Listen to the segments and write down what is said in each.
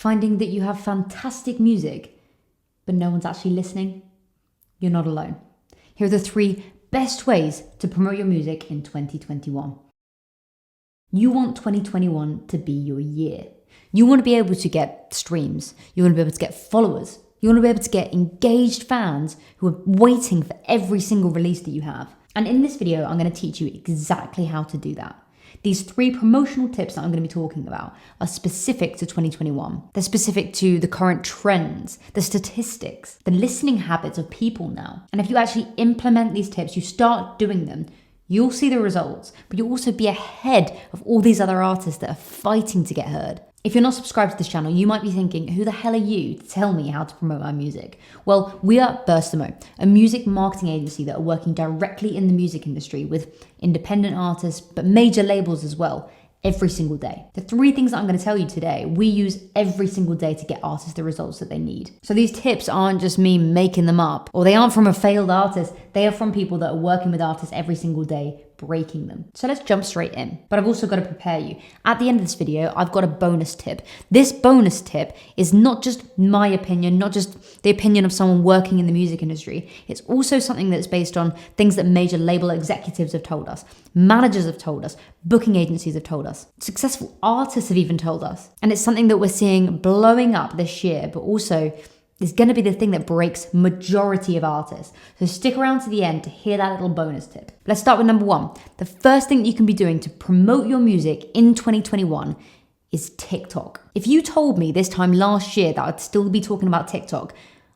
Finding that you have fantastic music, but no one's actually listening? You're not alone. Here are the 3 best ways to promote your music in 2021. You want 2021 to be your year. You want to be able to get streams. You want to be able to get followers. You want to be able to get engaged fans who are waiting for every single release that you have. And in this video, I'm going to teach you exactly how to do that. These 3 promotional tips that I'm going to be talking about are specific to 2021. They're specific to the current trends, the statistics, the listening habits of people now. And if you actually implement these tips, you start doing them, you'll see the results, but you'll also be ahead of all these other artists that are fighting to get heard. If you're not subscribed to this channel, you might be thinking, who the hell are you to tell me how to promote my music? Well, we are Burstamo, a music marketing agency that are working directly in the music industry with independent artists, but major labels as well, every single day. The 3 things that I'm going to tell you today, we use every single day to get artists the results that they need. So these tips aren't just me making them up, or they aren't from a failed artist. They are from people that are working with artists every single day, breaking them. So let's jump straight in. But I've also got to prepare you. At the end of this video, I've got a bonus tip. This bonus tip is not just my opinion, not just the opinion of someone working in the music industry. It's also something that's based on things that major label executives have told us, managers have told us, booking agencies have told us, successful artists have even told us. And it's something that we're seeing blowing up this year, but also is going to be the thing that breaks majority of artists. So stick around to the end to hear that little bonus tip. Let's start with number 1. The first thing that you can be doing to promote your music in 2021 is TikTok. If you told me this time last year that I'd still be talking about TikTok,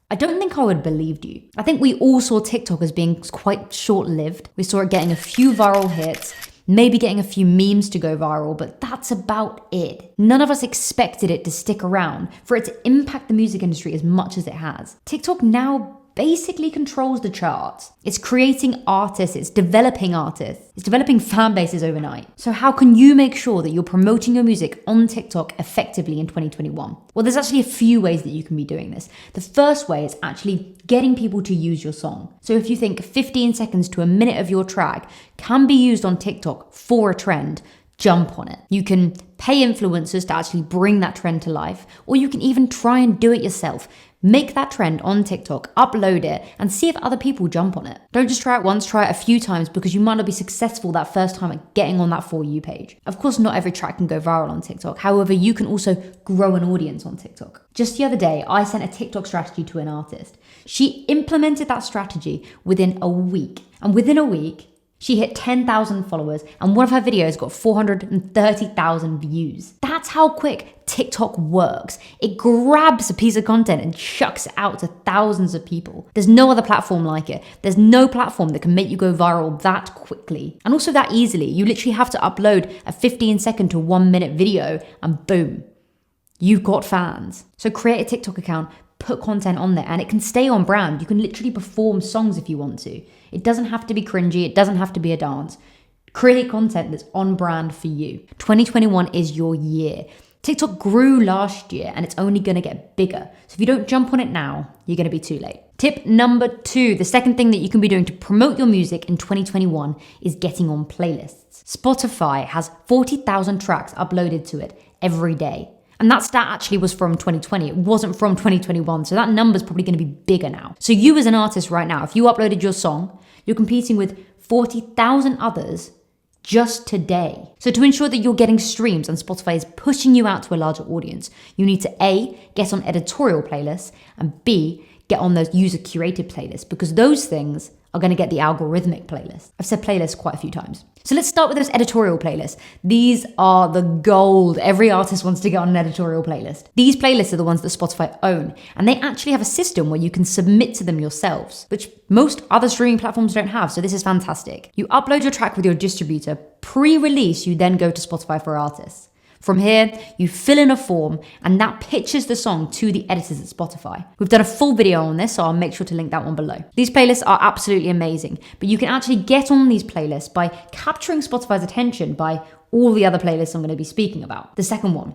I don't think I would have believed you. I think we all saw TikTok as being quite short-lived. We saw it getting a few viral hits, maybe getting a few memes to go viral, but that's about it. None of us expected it to stick around, for it to impact the music industry as much as it has. TikTok now basically controls the charts. It's creating artists, it's developing fan bases overnight. So how can you make sure that you're promoting your music on TikTok effectively in 2021? Well, there's actually a few ways that you can be doing this. The first way is actually getting people to use your song. So if you think 15 seconds to a minute of your track can be used on TikTok for a trend, jump on it. You can pay influencers to actually bring that trend to life, or you can even try and do it yourself. Make that trend on TikTok, upload it, and see if other people jump on it. Don't just try it once, try it a few times, because you might not be successful that first time at getting on that For You page. Of course, not every track can go viral on TikTok. However, you can also grow an audience on TikTok. Just the other day, I sent a TikTok strategy to an artist. She implemented that strategy within a week. And within a week, she hit 10,000 followers, and one of her videos got 430,000 views. That's how quick TikTok works. It grabs a piece of content and chucks it out to thousands of people. There's no other platform like it. There's no platform that can make you go viral that quickly and also that easily. You literally have to upload a 15-second to 1-minute video and boom, you've got fans. So create a TikTok account, put content on there, and it can stay on brand. You can literally perform songs if you want to. It doesn't have to be cringy. It doesn't have to be a dance. Create content that's on brand for you. 2021 is your year. TikTok grew last year and it's only going to get bigger. So if you don't jump on it now, you're going to be too late. Tip number 2, the second thing that you can be doing to promote your music in 2021 is getting on playlists. Spotify has 40,000 tracks uploaded to it every day. And that stat actually was from 2020. It wasn't from 2021. So that number's probably going to be bigger now. So you as an artist right now, if you uploaded your song, you're competing with 40,000 others just today. So to ensure that you're getting streams and Spotify is pushing you out to a larger audience, you need to A, get on editorial playlists, and B, get on those user curated playlists, because those things are going to get the algorithmic playlist. I've said playlist quite a few times. So let's start with those editorial playlists. These are the gold. Every artist wants to get on an editorial playlist. These playlists are the ones that Spotify own, and they actually have a system where you can submit to them yourselves, which most other streaming platforms don't have. So this is fantastic. You upload your track with your distributor. Pre-release, you then go to Spotify for artists. From here, you fill in a form and that pitches the song to the editors at Spotify. We've done a full video on this, so I'll make sure to link that one below. These playlists are absolutely amazing, but you can actually get on these playlists by capturing Spotify's attention by all the other playlists I'm going to be speaking about. The second one,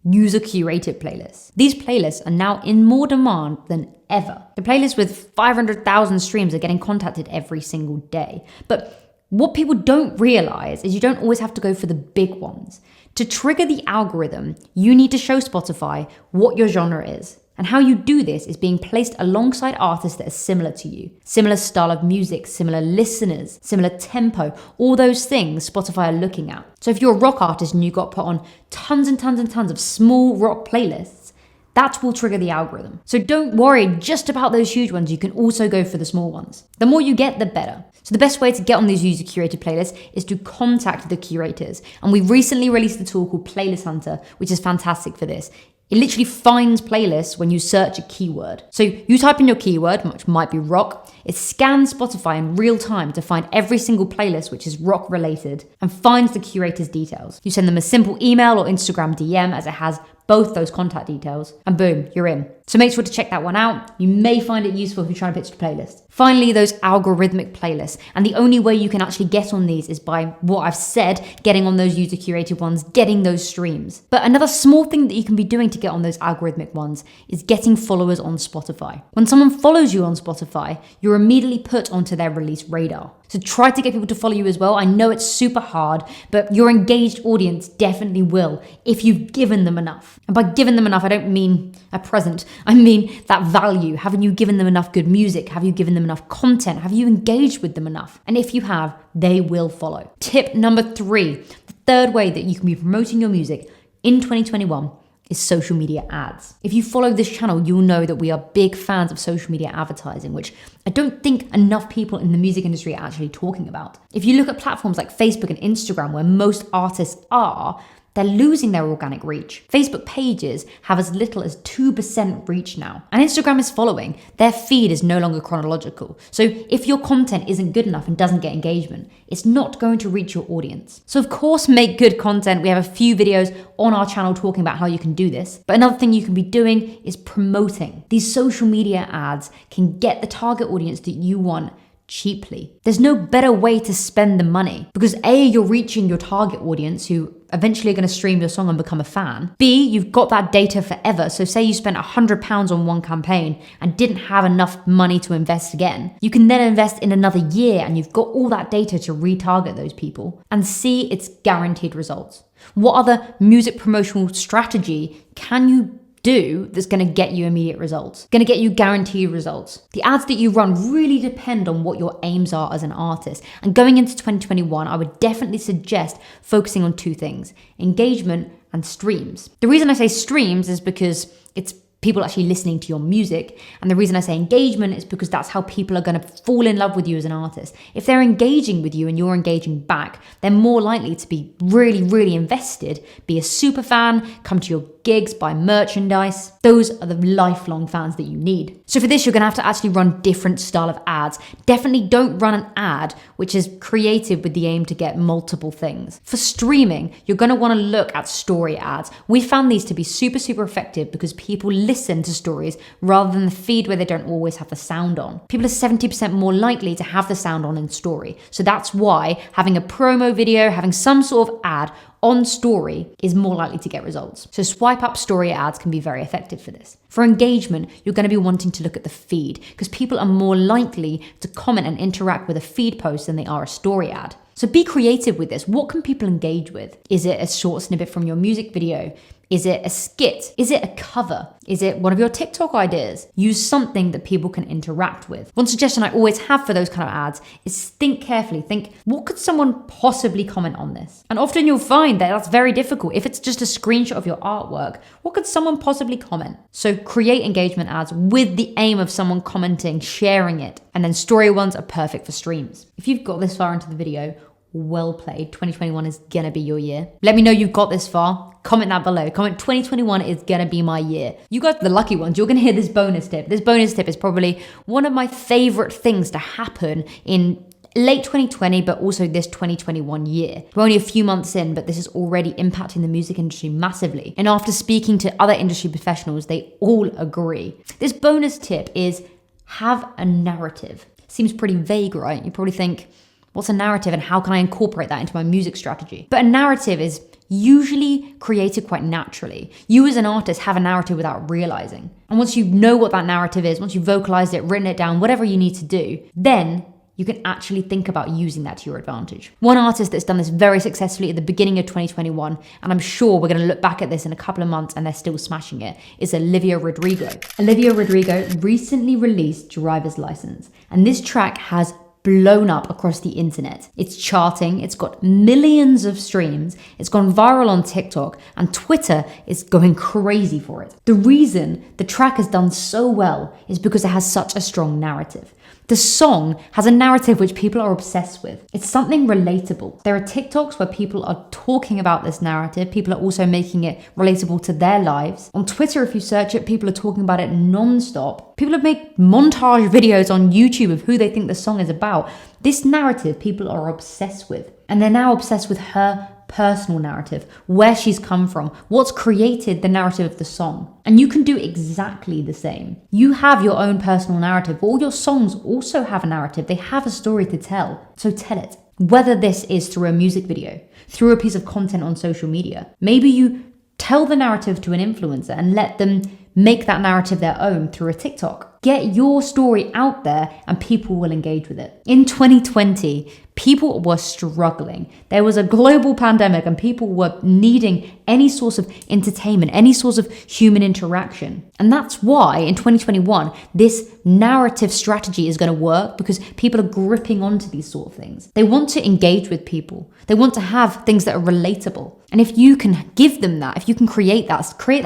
user curated playlists. These playlists are now in more demand than ever. The playlists with 500,000 streams are getting contacted every single day. But what people don't realize is you don't always have to go for the big ones. To trigger the algorithm, you need to show Spotify what your genre is. And how you do this is being placed alongside artists that are similar to you. Similar style of music, similar listeners, similar tempo, all those things Spotify are looking at. So if you're a rock artist and you got put on tons and tons and tons of small rock playlists, that will trigger the algorithm. So don't worry just about those huge ones, you can also go for the small ones. The more you get, the better. So the best way to get on these user-curated playlists is to contact the curators. And we recently released a tool called Playlist Hunter, which is fantastic for this. It literally finds playlists when you search a keyword. So you type in your keyword, which might be rock. It scans Spotify in real time to find every single playlist which is rock related and finds the curator's details. You send them a simple email or Instagram DM as it has both those contact details, and boom, you're in. So make sure to check that one out. You may find it useful if you're trying to pitch a playlist. Finally, those algorithmic playlists. And the only way you can actually get on these is by what I've said, getting on those user-curated ones, getting those streams. But another small thing that you can be doing to get on those algorithmic ones is getting followers on Spotify. When someone follows you on Spotify, you're immediately put onto their release radar. So try to get people to follow you as well. I know it's super hard, but your engaged audience definitely will if you've given them enough. And by given them enough, I don't mean a present. I mean that value. Haven't you given them enough good music? Have you given them enough content? Have you engaged with them enough? And if you have, they will follow. Tip number 3, the third way that you can be promoting your music in 2021 is social media ads. If you follow this channel, you'll know that we are big fans of social media advertising, which I don't think enough people in the music industry are actually talking about. If you look at platforms like Facebook and Instagram, where most artists are, they're losing their organic reach. Facebook pages have as little as 2% reach now. And Instagram is following. Their feed is no longer chronological. So if your content isn't good enough and doesn't get engagement, it's not going to reach your audience. So of course, make good content. We have a few videos on our channel talking about how you can do this. But another thing you can be doing is promoting. These social media ads can get the target audience that you want cheaply. There's no better way to spend the money because A, you're reaching your target audience who eventually are going to stream your song and become a fan. B, you've got that data forever. So say you spent £100 on one campaign and didn't have enough money to invest again. You can then invest in another year and you've got all that data to retarget those people. And C, it's guaranteed results. What other music promotional strategy can you do that's going to get you immediate results, going to get you guaranteed results? The ads that you run really depend on what your aims are as an artist. And going into 2021, I would definitely suggest focusing on 2 things: engagement and streams. The reason I say streams is because it's people actually listening to your music. And the reason I say engagement is because that's how people are going to fall in love with you as an artist. If they're engaging with you and you're engaging back, they're more likely to be really, really invested, be a super fan, come to your gigs, buy merchandise. Those are the lifelong fans that you need. So for this, you're gonna have to actually run different style of ads. Definitely don't run an ad which is creative with the aim to get multiple things. For streaming, you're gonna wanna look at story ads. We found these to be super, super effective because people listen to stories rather than the feed where they don't always have the sound on. People are 70% more likely to have the sound on in story. So that's why having a promo video, having some sort of ad on story is more likely to get results. So swipe up story ads can be very effective for this. For engagement, you're going to be wanting to look at the feed because people are more likely to comment and interact with a feed post than they are a story ad. So be creative with this. What can people engage with? Is it a short snippet from your music video? Is it a skit? Is it a cover? Is it one of your TikTok ideas? Use something that people can interact with. One suggestion I always have for those kind of ads is think carefully. Think, what could someone possibly comment on this? And often you'll find that that's very difficult. If it's just a screenshot of your artwork, what could someone possibly comment? So create engagement ads with the aim of someone commenting, sharing it. And then story ones are perfect for streams. If you've got this far into the video, well played. 2021 is gonna be your year. Let me know you've got this far. Comment that below. Comment 2021 is gonna be my year. You guys are the lucky ones. You're gonna hear this bonus tip. This bonus tip is probably one of my favorite things to happen in late 2020, but also this 2021 year. We're only a few months in, but this is already impacting the music industry massively. And after speaking to other industry professionals, they all agree. This bonus tip is have a narrative. Seems pretty vague, right? You probably think, what's a narrative and how can I incorporate that into my music strategy? But a narrative is usually created quite naturally. You as an artist have a narrative without realizing. And once you know what that narrative is, once you've vocalized it, written it down, whatever you need to do, then you can actually think about using that to your advantage. One artist that's done this very successfully at the beginning of 2021, and I'm sure we're going to look back at this in a couple of months and they're still smashing it, is Olivia Rodrigo. Olivia Rodrigo recently released Driver's License, and this track has blown up across the internet. It's charting, it's got millions of streams, it's gone viral on TikTok, and Twitter is going crazy for it. The reason the track has done so well is because it has such a strong narrative. The song has a narrative which people are obsessed with. It's something relatable. There are TikToks where people are talking about this narrative. People are also making it relatable to their lives. On Twitter, if you search it, people are talking about it non-stop. People have made montage videos on YouTube of who they think the song is about. This narrative people are obsessed with. And they're now obsessed with her personal narrative, where she's come from, what's created the narrative of the song. And you can do exactly the same. You have your own personal narrative. All your songs also have a narrative. They have a story to tell. So tell it. Whether this is through a music video, through a piece of content on social media. Maybe you tell the narrative to an influencer and let them make that narrative their own through a TikTok. Get your story out there and people will engage with it. In 2020, people were struggling. There was a global pandemic and people were needing any source of entertainment, any source of human interaction. And that's why in 2021, this narrative strategy is going to work, because people are gripping onto these sort of things. They want to engage with people. They want to have things that are relatable. And if you can give them that, if you can create that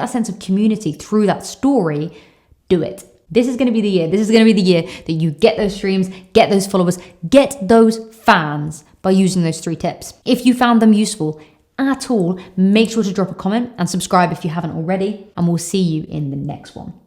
sense of community through that story, do it. This is going to be the year. This is going to be the year that you get those streams, get those followers, get those fans by using those 3 tips. If you found them useful at all, make sure to drop a comment and subscribe if you haven't already, and we'll see you in the next one.